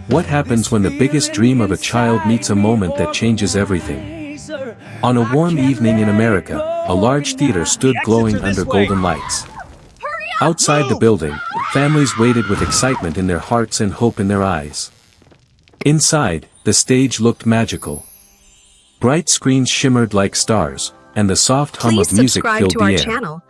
What happens when the biggest dream of a child meets a moment that changes everything? On a warm evening in America, a large theater stood glowing under golden lights. Outside the building, families waited with excitement in their hearts and hope in their eyes. Inside, the stage looked magical. Bright screens shimmered like stars, and the soft hum of music filled the air.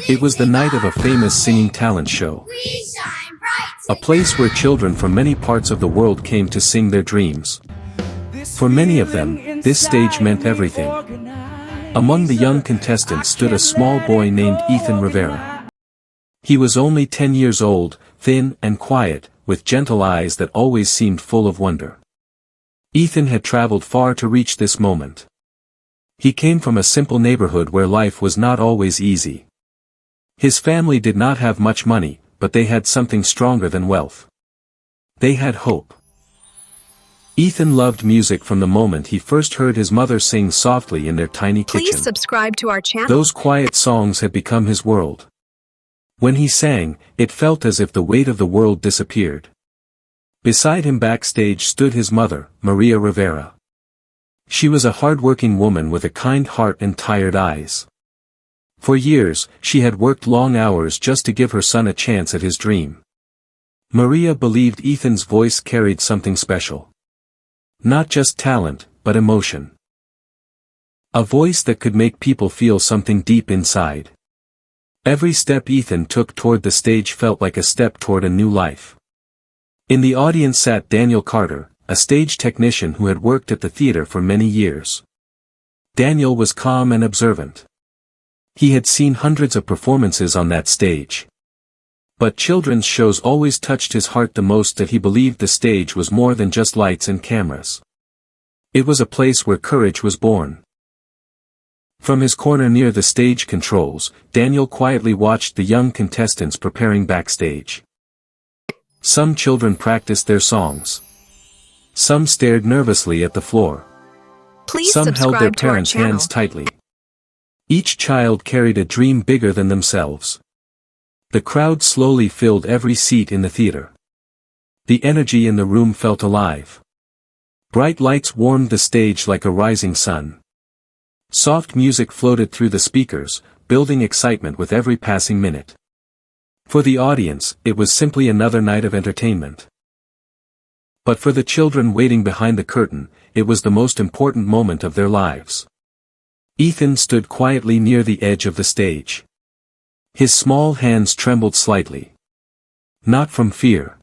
It was the night of a famous singing talent show. A place where children from many parts of the world came to sing their dreams. For many of them, this stage meant everything. Among the young contestants stood a small boy named Ethan Rivera. He was only 10 years old, thin and quiet, with gentle eyes that always seemed full of wonder. Ethan had traveled far to reach this moment. He came from a simple neighborhood where life was not always easy. His family did not have much money, but they had something stronger than wealth. They had hope. Ethan loved music from the moment he first heard his mother sing softly in their tiny kitchen. Please subscribe to our channel. Those quiet songs had become his world. When he sang, it felt as if the weight of the world disappeared. Beside him backstage stood his mother, Maria Rivera. She was a hard-working woman with a kind heart and tired eyes. For years, she had worked long hours just to give her son a chance at his dream. Maria believed Ethan's voice carried something special. Not just talent, but emotion. A voice that could make people feel something deep inside. Every step Ethan took toward the stage felt like a step toward a new life. In the audience sat Daniel Carter, a stage technician who had worked at the theater for many years. Daniel was calm and observant. He had seen hundreds of performances on that stage. But children's shows always touched his heart the most, that he believed the stage was more than just lights and cameras. It was a place where courage was born. From his corner near the stage controls, Daniel quietly watched the young contestants preparing backstage. Some children practiced their songs. Some stared nervously at the floor. Some held their parents' hands tightly. Each child carried a dream bigger than themselves. The crowd slowly filled every seat in the theater. The energy in the room felt alive. Bright lights warmed the stage like a rising sun. Soft music floated through the speakers, building excitement with every passing minute. For the audience, it was simply another night of entertainment. But for the children waiting behind the curtain, it was the most important moment of their lives. Ethan stood quietly near the edge of the stage. His small hands trembled slightly. Not from fear,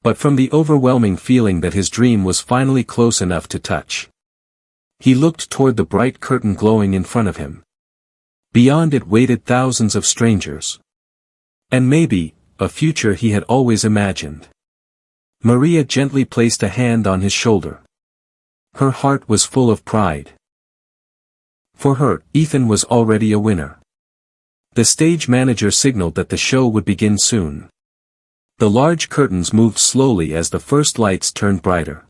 but from the overwhelming feeling that his dream was finally close enough to touch. He looked toward the bright curtain glowing in front of him. Beyond it waited thousands of strangers. And maybe, a future he had always imagined. Maria gently placed a hand on his shoulder. Her heart was full of pride. For her, Ethan was already a winner. The stage manager signaled that the show would begin soon. The large curtains moved slowly as the first lights turned brighter.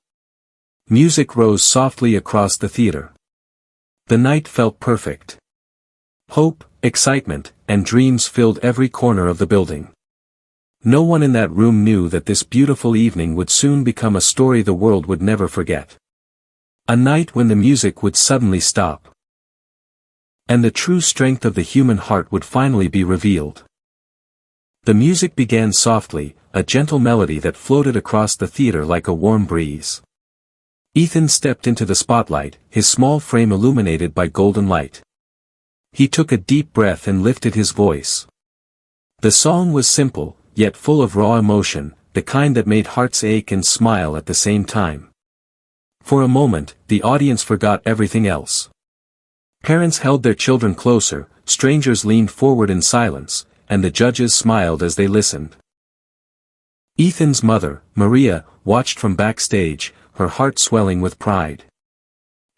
Music rose softly across the theater. The night felt perfect. Hope, excitement, and dreams filled every corner of the building. No one in that room knew that this beautiful evening would soon become a story the world would never forget. A night when the music would suddenly stop. And the true strength of the human heart would finally be revealed. The music began softly, a gentle melody that floated across the theater like a warm breeze. Ethan stepped into the spotlight, his small frame illuminated by golden light. He took a deep breath and lifted his voice. The song was simple, yet full of raw emotion, the kind that made hearts ache and smile at the same time. For a moment, the audience forgot everything else. Parents held their children closer, strangers leaned forward in silence, and the judges smiled as they listened. Ethan's mother, Maria, watched from backstage, her heart swelling with pride.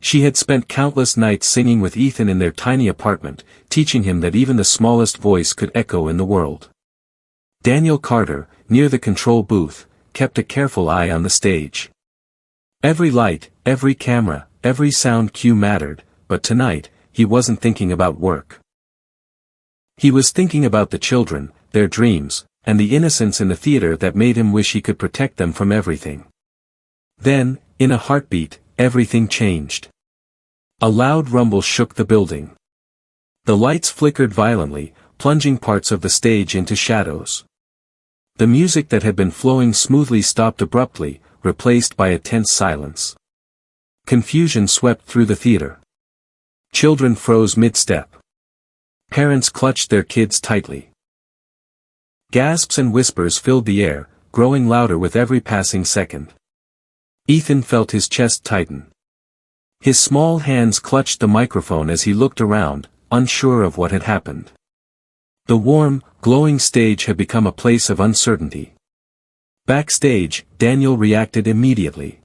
She had spent countless nights singing with Ethan in their tiny apartment, teaching him that even the smallest voice could echo in the world. Daniel Carter, near the control booth, kept a careful eye on the stage. Every light, every camera, every sound cue mattered, but tonight, he wasn't thinking about work. He was thinking about the children, their dreams, and the innocence in the theater that made him wish he could protect them from everything. Then, in a heartbeat, everything changed. A loud rumble shook the building. The lights flickered violently, plunging parts of the stage into shadows. The music that had been flowing smoothly stopped abruptly, replaced by a tense silence. Confusion swept through the theater. Children froze mid-step. Parents clutched their kids tightly. Gasps and whispers filled the air, growing louder with every passing second. Ethan felt his chest tighten. His small hands clutched the microphone as he looked around, unsure of what had happened. The warm, glowing stage had become a place of uncertainty. Backstage, Daniel reacted immediately.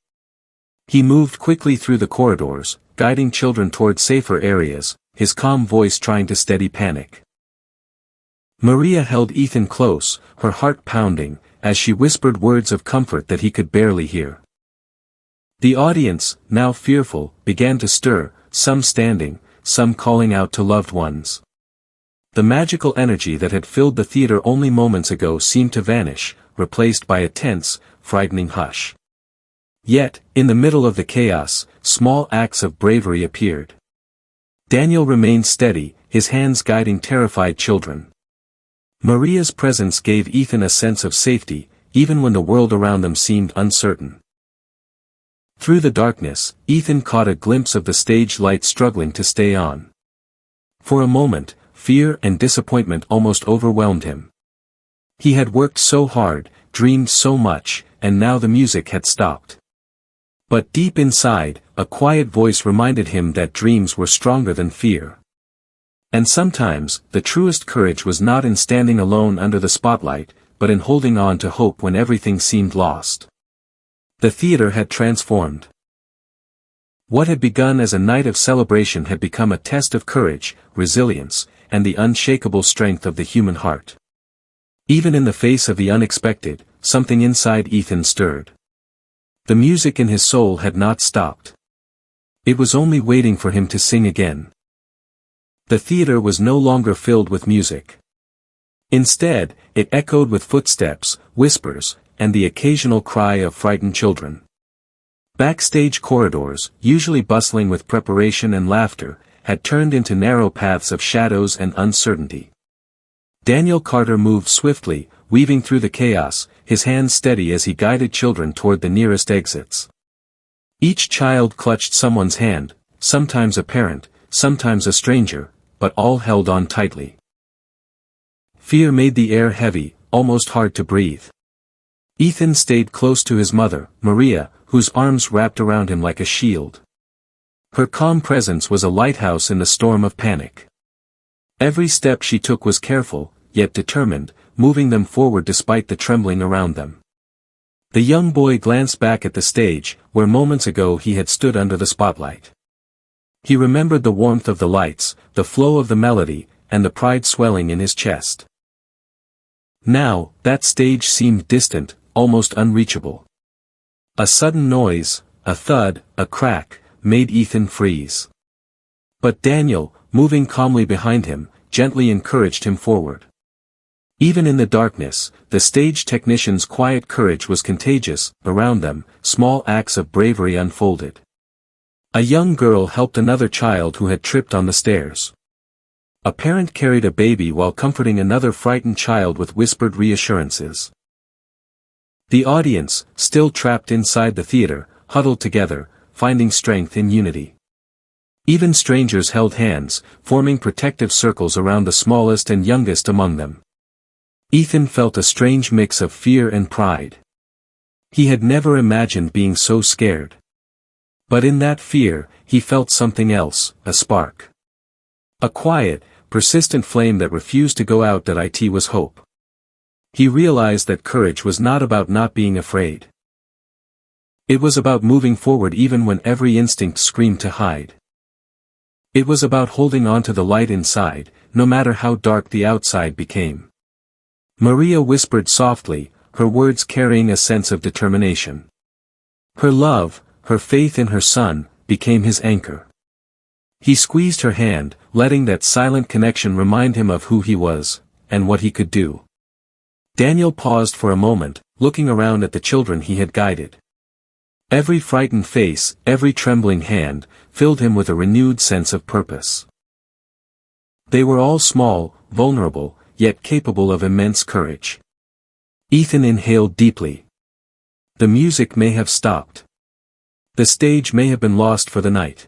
He moved quickly through the corridors, guiding children toward safer areas, his calm voice trying to steady panic. Maria held Ethan close, her heart pounding, as she whispered words of comfort that he could barely hear. The audience, now fearful, began to stir, some standing, some calling out to loved ones. The magical energy that had filled the theater only moments ago seemed to vanish, replaced by a tense, frightening hush. Yet, in the middle of the chaos, small acts of bravery appeared. Daniel remained steady, his hands guiding terrified children. Maria's presence gave Ethan a sense of safety, even when the world around them seemed uncertain. Through the darkness, Ethan caught a glimpse of the stage light struggling to stay on. For a moment, fear and disappointment almost overwhelmed him. He had worked so hard, dreamed so much, and now the music had stopped. But deep inside, a quiet voice reminded him that dreams were stronger than fear. And sometimes, the truest courage was not in standing alone under the spotlight, but in holding on to hope when everything seemed lost. The theater had transformed. What had begun as a night of celebration had become a test of courage, resilience, and the unshakable strength of the human heart. Even in the face of the unexpected, something inside Ethan stirred. The music in his soul had not stopped. It was only waiting for him to sing again. The theater was no longer filled with music. Instead, it echoed with footsteps, whispers, and the occasional cry of frightened children. Backstage corridors, usually bustling with preparation and laughter, had turned into narrow paths of shadows and uncertainty. Daniel Carter moved swiftly, weaving through the chaos, his hands steady as he guided children toward the nearest exits. Each child clutched someone's hand, sometimes a parent, sometimes a stranger, but all held on tightly. Fear made the air heavy, almost hard to breathe. Ethan stayed close to his mother, Maria, whose arms wrapped around him like a shield. Her calm presence was a lighthouse in the storm of panic. Every step she took was careful, yet determined, moving them forward despite the trembling around them. The young boy glanced back at the stage, where moments ago he had stood under the spotlight. He remembered the warmth of the lights, the flow of the melody, and the pride swelling in his chest. Now, that stage seemed distant, almost unreachable. A sudden noise, a thud, a crack, made Ethan freeze. But Daniel, moving calmly behind him, gently encouraged him forward. Even in the darkness, the stage technician's quiet courage was contagious. Around them, small acts of bravery unfolded. A young girl helped another child who had tripped on the stairs. A parent carried a baby while comforting another frightened child with whispered reassurances. The audience, still trapped inside the theater, huddled together, finding strength in unity. Even strangers held hands, forming protective circles around the smallest and youngest among them. Ethan felt a strange mix of fear and pride. He had never imagined being so scared. But in that fear, he felt something else, a spark. A quiet, persistent flame that refused to go out. That it was hope. He realized that courage was not about not being afraid. It was about moving forward even when every instinct screamed to hide. It was about holding on to the light inside, no matter how dark the outside became. Maria whispered softly, her words carrying a sense of determination. Her love, her faith in her son, became his anchor. He squeezed her hand, letting that silent connection remind him of who he was, and what he could do. Daniel paused for a moment, looking around at the children he had guided. Every frightened face, every trembling hand, filled him with a renewed sense of purpose. They were all small, vulnerable, yet capable of immense courage. Ethan inhaled deeply. The music may have stopped. The stage may have been lost for the night.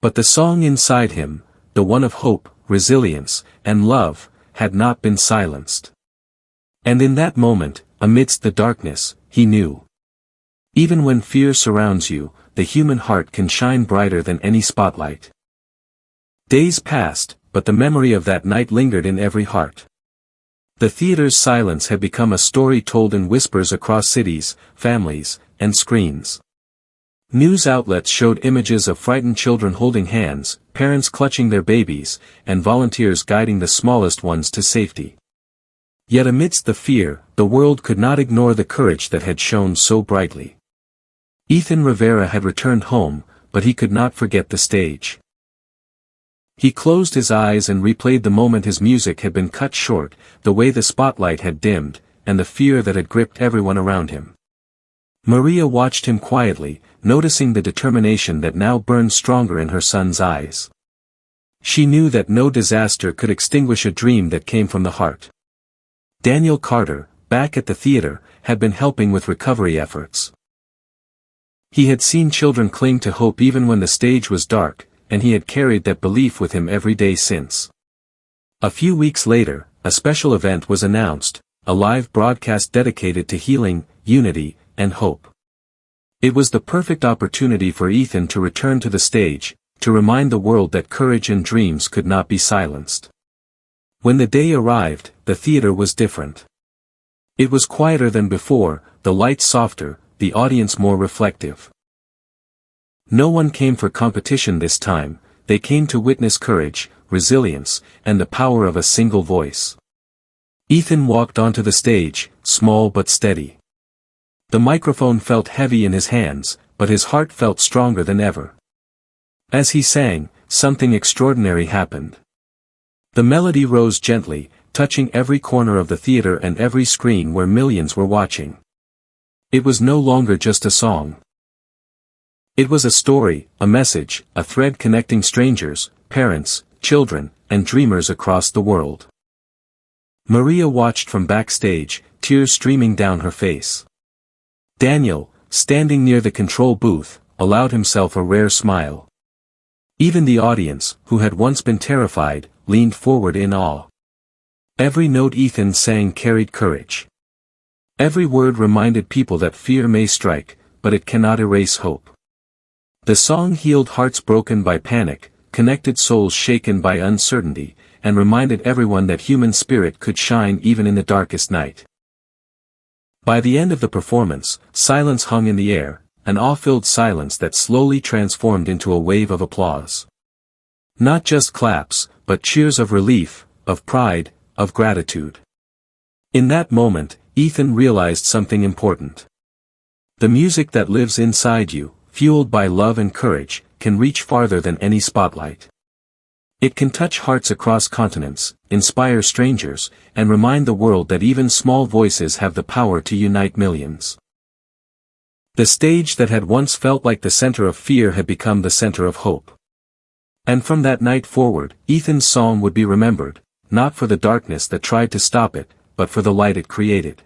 But the song inside him, the one of hope, resilience, and love, had not been silenced. And in that moment, amidst the darkness, he knew. Even when fear surrounds you, the human heart can shine brighter than any spotlight. Days passed, but the memory of that night lingered in every heart. The theater's silence had become a story told in whispers across cities, families, and screens. News outlets showed images of frightened children holding hands, parents clutching their babies, and volunteers guiding the smallest ones to safety. Yet amidst the fear, the world could not ignore the courage that had shone so brightly. Ethan Rivera had returned home, but he could not forget the stage. He closed his eyes and replayed the moment his music had been cut short, the way the spotlight had dimmed, and the fear that had gripped everyone around him. Maria watched him quietly, noticing the determination that now burned stronger in her son's eyes. She knew that no disaster could extinguish a dream that came from the heart. Daniel Carter, back at the theater, had been helping with recovery efforts. He had seen children cling to hope even when the stage was dark, and he had carried that belief with him every day since. A few weeks later, a special event was announced, a live broadcast dedicated to healing, unity, and hope. It was the perfect opportunity for Ethan to return to the stage, to remind the world that courage and dreams could not be silenced. When the day arrived, the theater was different. It was quieter than before, the lights softer, the audience more reflective. No one came for competition this time, they came to witness courage, resilience, and the power of a single voice. Ethan walked onto the stage, small but steady. The microphone felt heavy in his hands, but his heart felt stronger than ever. As he sang, something extraordinary happened. The melody rose gently, touching every corner of the theater and every screen where millions were watching. It was no longer just a song. It was a story, a message, a thread connecting strangers, parents, children, and dreamers across the world. Maria watched from backstage, tears streaming down her face. Daniel, standing near the control booth, allowed himself a rare smile. Even the audience, who had once been terrified, leaned forward in awe. Every note Ethan sang carried courage. Every word reminded people that fear may strike, but it cannot erase hope. The song healed hearts broken by panic, connected souls shaken by uncertainty, and reminded everyone that human spirit could shine even in the darkest night. By the end of the performance, silence hung in the air, an awe-filled silence that slowly transformed into a wave of applause. Not just claps, but cheers of relief, of pride, of gratitude. In that moment, Ethan realized something important. The music that lives inside you, fueled by love and courage, can reach farther than any spotlight. It can touch hearts across continents, inspire strangers, and remind the world that even small voices have the power to unite millions. The stage that had once felt like the center of fear had become the center of hope. And from that night forward, Ethan's song would be remembered, not for the darkness that tried to stop it, but for the light it created.